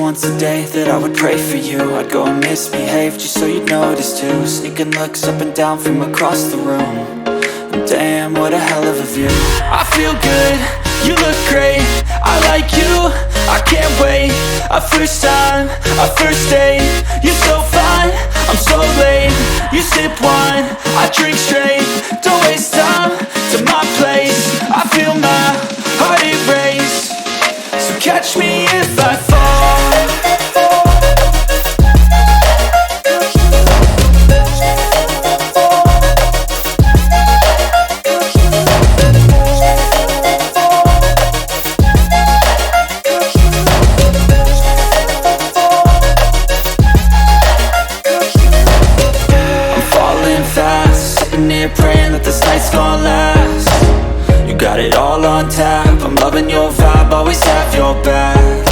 once a day that I would pray for you. I'd go and misbehave just so you'd notice too. Sneaking looks up and down from across the room. And damn, what a hell of a view. I feel good, you look great, I like you, I can't wait. A first time, a first date, you're so fine, I'm so late. You sip wine, I drink straight. Don't waste time to my place. I feel my heart erase. So catch me if I fall. Praying that this night's gonna last. You got it all on tap, I'm loving your vibe, always have your back.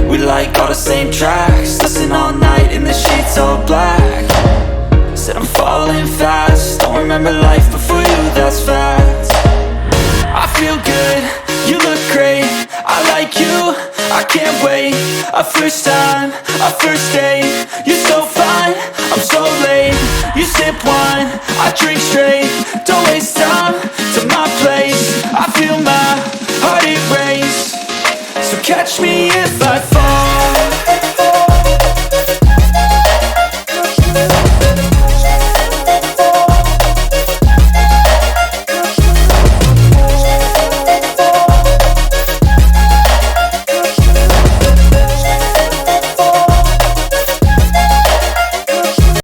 We like all the same tracks, listen all night in the sheets all black. Said I'm falling fast, don't remember life before you, that's fact. I feel good, you look great, I like you, I can't wait. A first time, a first date, you're so fine, I'm so late. You sip wine, I drink straight. Don't waste time to my place. I feel my heart erase. So catch me if I fall.